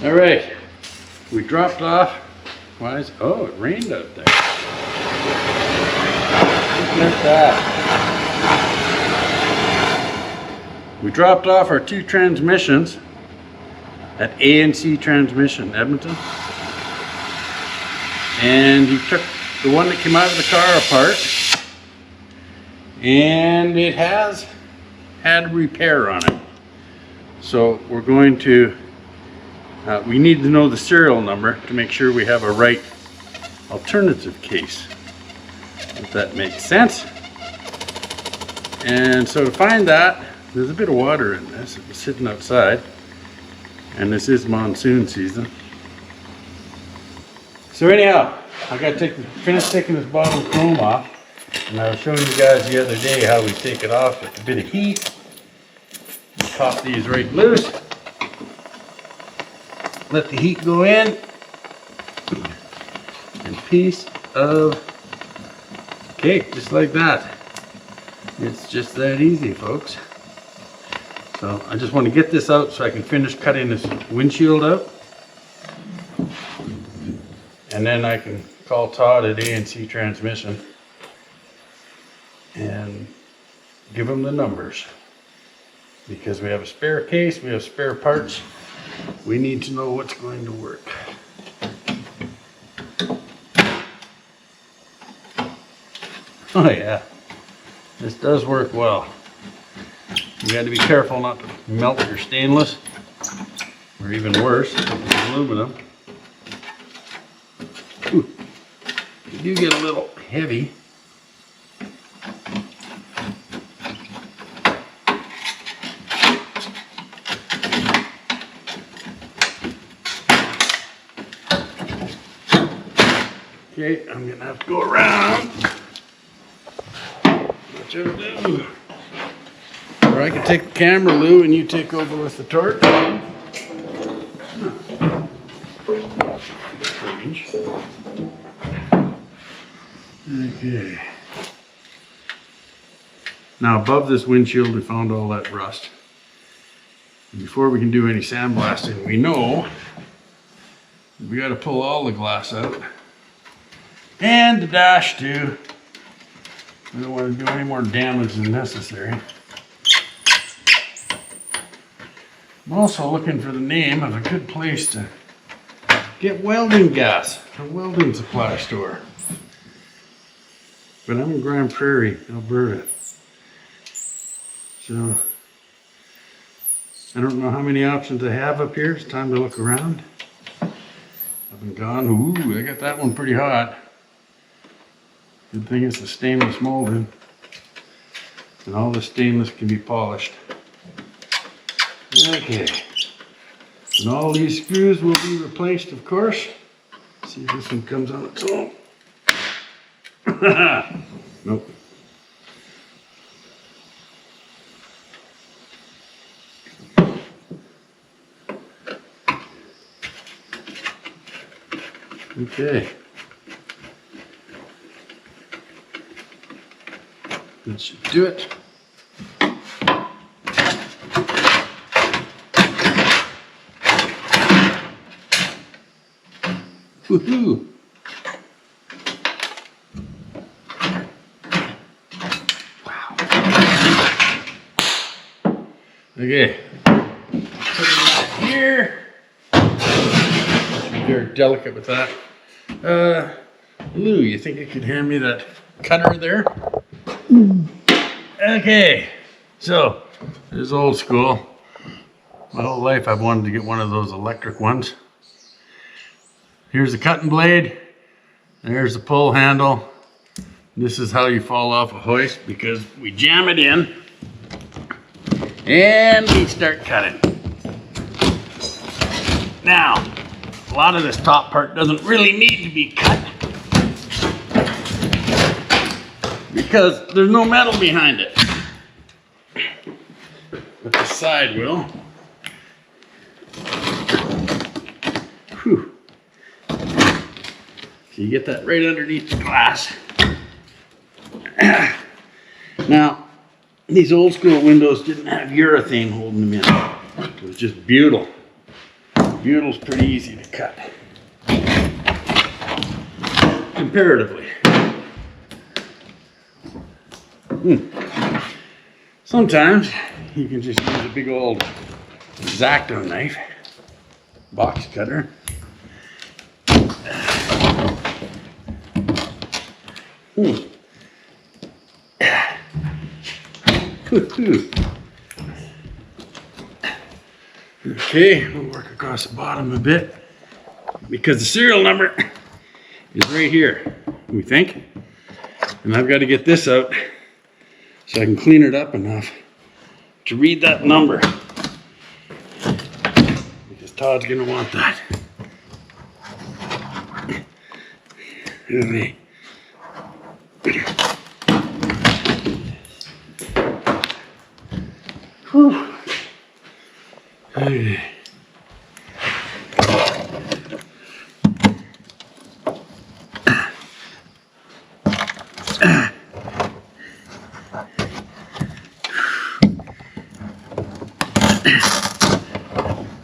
All right, we dropped off. Why is, oh, it rained out there. Look at that. We dropped off our 2 transmissions at A&C Transmission, Edmonton. And he took the one that came out of the car apart, and it has had repair on it. So we're going to, we need to know the serial number to make sure we have a right alternative case, if that makes sense. And so to find that, there's a bit of water in this. It was sitting outside, and this is monsoon season. So anyhow, I got to finish taking this bottom chrome off, and I was showing you guys the other day how we take it off with a bit of heat. Pop these right loose. Let the heat go in. And piece of cake, just like that. It's just that easy, folks. So I just want to get this out so I can finish cutting this windshield out. And then I can call Todd at A&C Transmission and give him the numbers. Because we have a spare case, we have spare parts. We need to know what's going to work. Oh yeah, this does work well. You got to be careful not to melt your stainless, or even worse, aluminum. Ooh, you do get a little heavy. Okay, I'm gonna have to go around. What you do? Or I can take the camera, Lou, and you take over with the torque. Okay. Now above this windshield we found all that rust. And before we can do any sandblasting, we know we got to pull all the glass out. And the dash too. We don't want to do any more damage than necessary. I'm also looking for the name of a good place to get welding gas, a welding supply store. But I'm in Grand Prairie, Alberta. So I don't know how many options I have up here. It's time to look around. I've been gone. Ooh, I got that one pretty hot. Good thing it's a stainless molded. And all the stainless can be polished. Okay. And all these screws will be replaced, of course. See if this one comes on its own. Nope. Okay. That should do it. Woohoo! Wow. Okay. Put it here. Be very delicate with that. Lou, you think you could hand me that cutter there? Okay. So, this is old school. My whole life I've wanted to get one of those electric ones. Here's the cutting blade, there's the pull handle. This is how you fall off a hoist, because we jam it in and we start cutting. Now, a lot of this top part doesn't really need to be cut because there's no metal behind it. But the side will. Whew. So you get that right underneath the glass. Now, these old school windows didn't have urethane holding them in. It was just butyl. Butyls pretty easy to cut. Comparatively. Sometimes you can just use a big old X-Acto knife, box cutter. Okay, we'll work across the bottom a bit because the serial number is right here, we think. And I've got to get this out so I can clean it up enough to read that number. Because Todd's going to want that. Okay. Whew. Okay.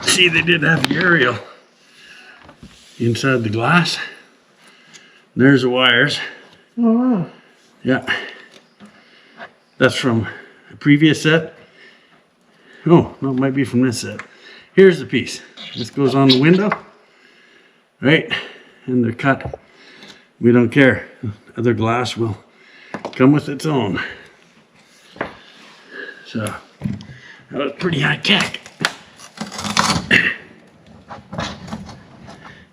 See, they did have the aerial inside the glass. There's the wires. Oh, wow. Yeah. That's from a previous set. Oh, no, it might be from this set. Here's the piece. This goes on the window, right? And they're cut. We don't care. Other glass will come with its own. So, that was pretty high tech.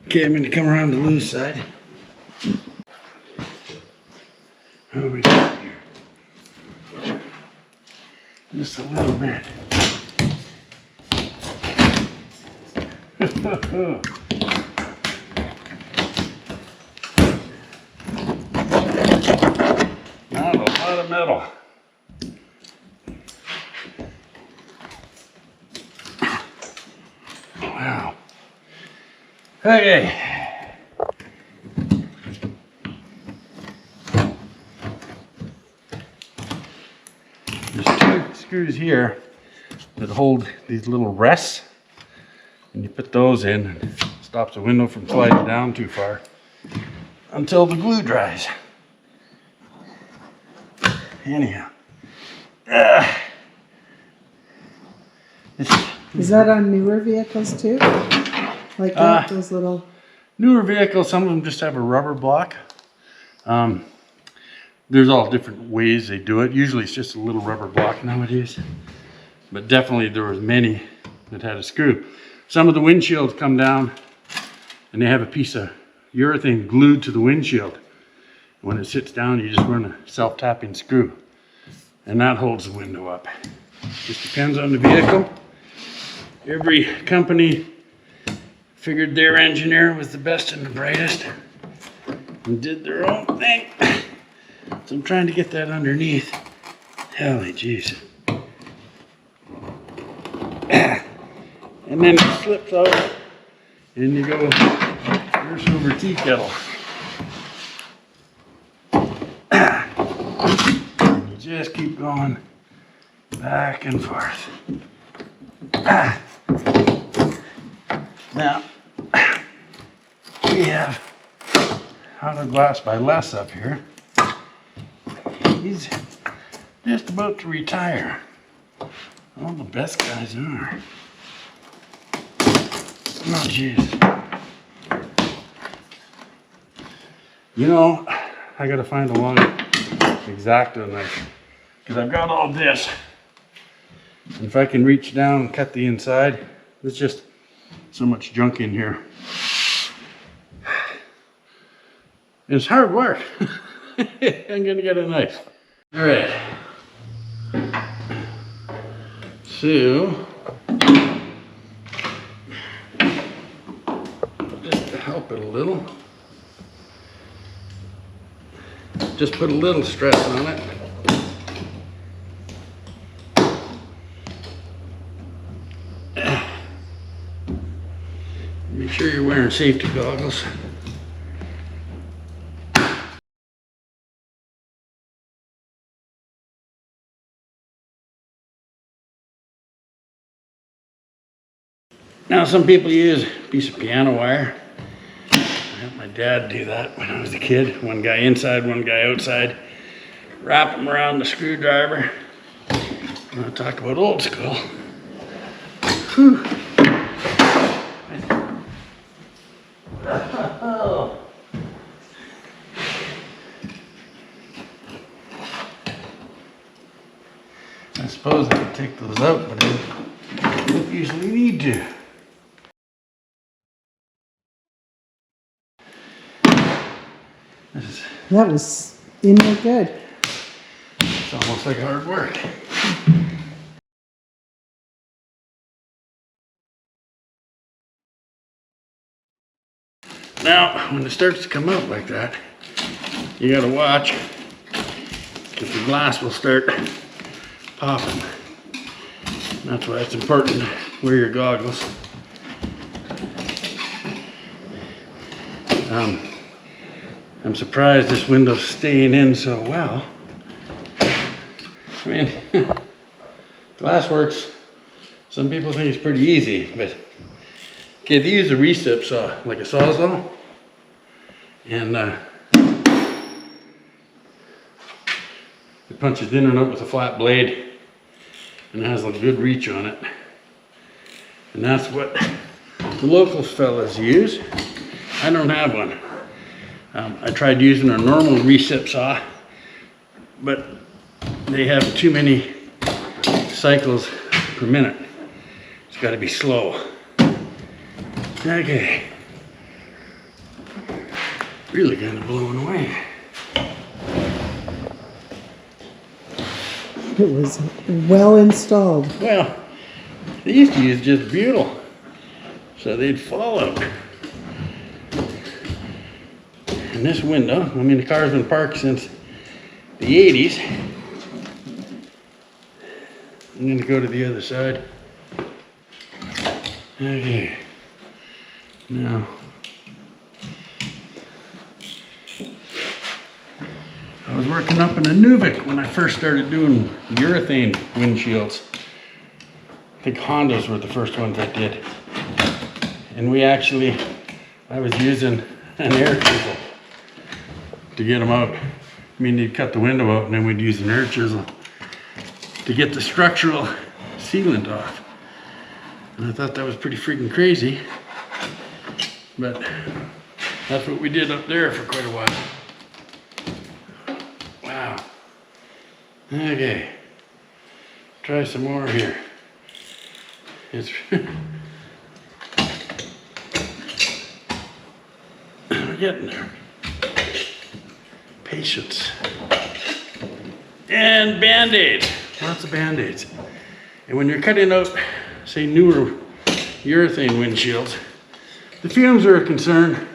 Okay, I'm going to come around the loose side. What do we got here? Just a little bit. Not a lot of metal. Wow. Okay. There's two screws here that hold these little rests, and you put those in and it stops the window from sliding down too far until the glue dries. Anyhow. Is that on newer vehicles too? Like that, those little... Newer vehicles, some of them just have a rubber block. There's all different ways they do it. Usually it's just a little rubber block nowadays. But definitely there was many that had a screw. Some of the windshields come down and they have a piece of urethane glued to the windshield. When it sits down, you just run a self-tapping screw. And that holds the window up. Just depends on the vehicle. Every company figured their engineer was the best and the brightest and did their own thing. So I'm trying to get that underneath. Holy jeez. And then it slips out and you go first over tea kettle. And you just keep going back and forth. Now, we have Auto Glass by Les up here. He's just about to retire. All the best guys are. Oh, jeez. You know, I gotta find a long X-Acto knife because I've got all this. And if I can reach down and cut the inside, there's just so much junk in here. It's hard work. I'm gonna get a knife. All right. So, just to help it a little, just put a little stress on it. Make sure you're wearing safety goggles. Now some people use a piece of piano wire. I had my dad do that when I was a kid. One guy inside, one guy outside. Wrap them around the screwdriver. I'm gonna talk about old school. Whew. I suppose I could take those out, but I don't usually need to. That was in there good. It's almost like hard work. Now, when it starts to come out like that, you gotta watch, because the glass will start popping. That's why it's important to wear your goggles. I'm surprised this window's staying in so well. I mean, glass works. Some people think it's pretty easy, but okay, they use a recip saw, like a sawzall, and it punches in and out with a flat blade, and it has a good reach on it. And that's what the local fellas use. I don't have one. I tried using a normal recip saw, but they have too many cycles per minute. It's got to be slow. Okay. Really kind of blown away. It was well installed. Well, they used to use just butyl, so they'd fall out. And this window, I mean, the car's been parked since the 80s. I'm going to go to the other side. Okay. Now, I was working up in a Nuvik when I first started doing urethane windshields. I think Hondas were the first ones I did. And I was using an air chisel to get them out. I mean, you'd cut the window out and then we'd use an air chisel to get the structural sealant off. And I thought that was pretty freaking crazy. But that's what we did up there for quite a while. Wow. Okay. Try some more here. It's we're getting there. Patience. And Band-Aids. Lots of Band-Aids. And when you're cutting out, say, newer urethane windshields, the fumes are a concern,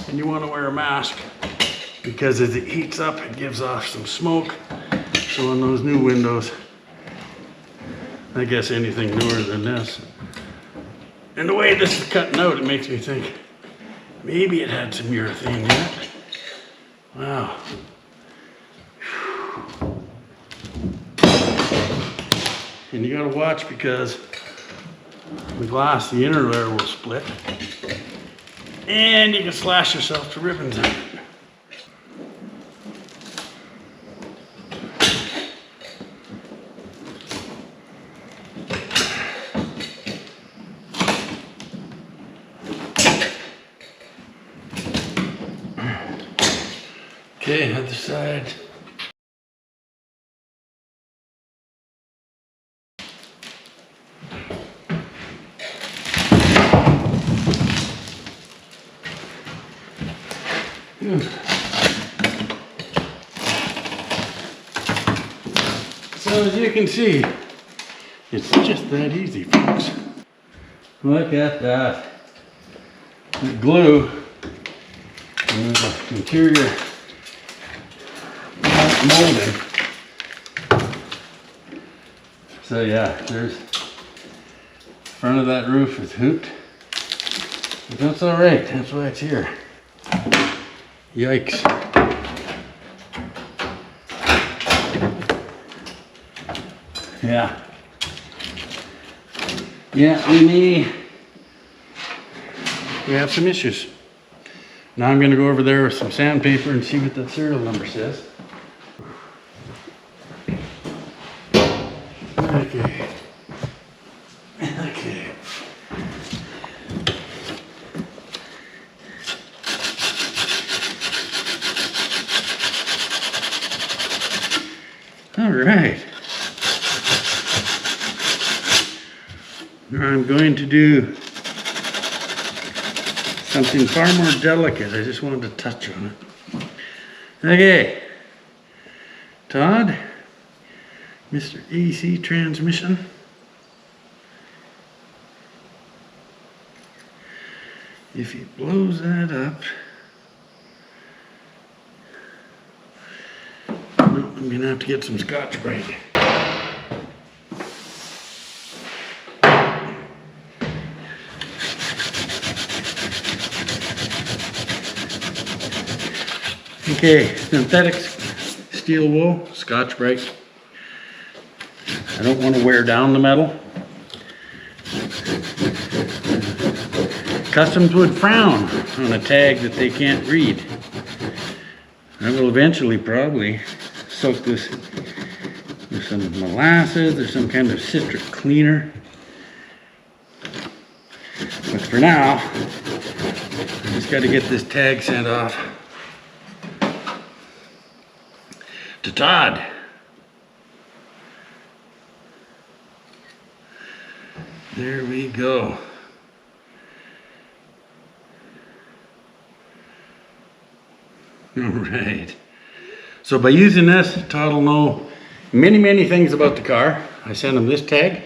and you want to wear a mask because as it heats up, it gives off some smoke. So on those new windows, I guess anything newer than this. And the way this is cutting out, it makes me think maybe it had some urethane in it. Wow. And you gotta watch because the glass, the inner layer will split. And you can slash yourself to ribbons on it. Okay, other side. So as you can see, it's just that easy, folks. Look at that. The glue and the interior molding. So yeah, there's the front of that roof is hooped. But that's all right, that's why it's here. Yikes. Yeah. Yeah, we may we have some issues. Now I'm gonna go over there with some sandpaper and see what that serial number says. Okay. Okay. All right. Now I'm going to do something far more delicate. I just wanted to touch on it. Okay. Todd, Mr. AC transmission. If he blows that up, no, I'm gonna have to get some Scotch-Brite. Okay, synthetic steel wool, Scotch-Brite. I don't want to wear down the metal. Customs would frown on a tag that they can't read. I will eventually probably soak this with some molasses or some kind of citric cleaner. But for now, I just got to get this tag sent off to Todd. There we go. All right. So by using this, Todd will know many things about the car. I sent him this tag,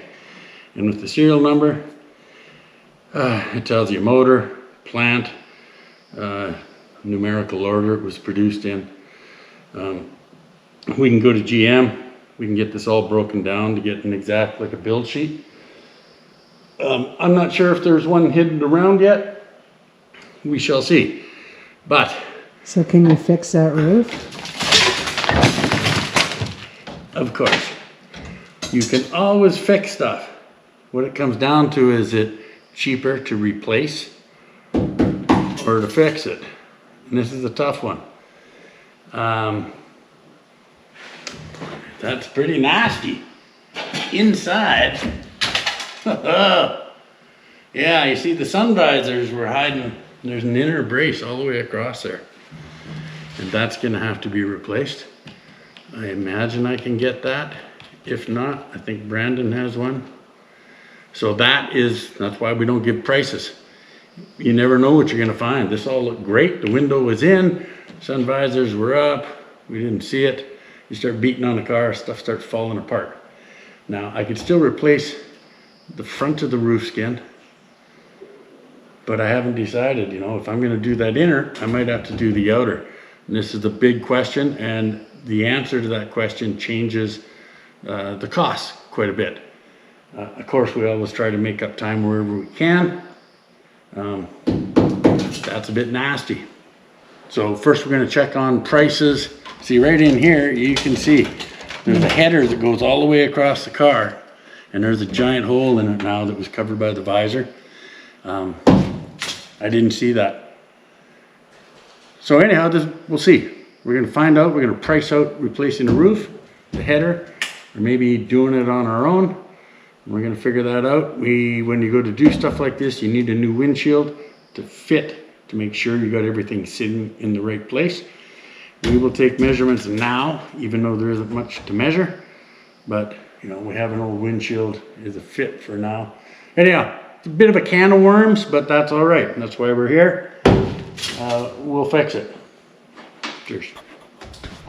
and with the serial number, it tells you motor, plant, numerical order it was produced in. We can go to GM. We can get this all broken down to get an exact, like a build sheet. I'm not sure if there's one hidden around yet. We shall see. But So can you fix that roof? of course, you can always fix stuff. What it comes down to is it cheaper to replace or to fix it. And this is a tough one. That's pretty nasty. Inside. Yeah, you see the sun visors were hiding. There's an inner brace all the way across there. And that's gonna have to be replaced. I imagine I can get that. If not, I think Brandon has one. So that's why we don't give prices. You never know what you're gonna find. This all looked great. The window was in, sun visors were up. We didn't see it. You start beating on the car, stuff starts falling apart. Now, I could still replace the front of the roof skin, but I haven't decided, if I'm gonna do that inner, I might have to do the outer. And this is the big question, and the answer to that question changes the cost quite a bit. Of course, we always try to make up time wherever we can. That's a bit nasty. So first we're gonna check on prices. See, right in here, you can see there's a header that goes all the way across the car, and there's a giant hole in it now that was covered by the visor. I didn't see that. So anyhow, we'll see. We're gonna find out, we're gonna price out replacing the roof, the header, or maybe doing it on our own. We're gonna figure that out. When you go to do stuff like this, you need a new windshield to fit, to make sure you got everything sitting in the right place. We will take measurements now, even though there isn't much to measure, but we have an old windshield as a fit for now. Anyhow, it's a bit of a can of worms, but that's all right. And that's why we're here. We'll fix it. Cheers.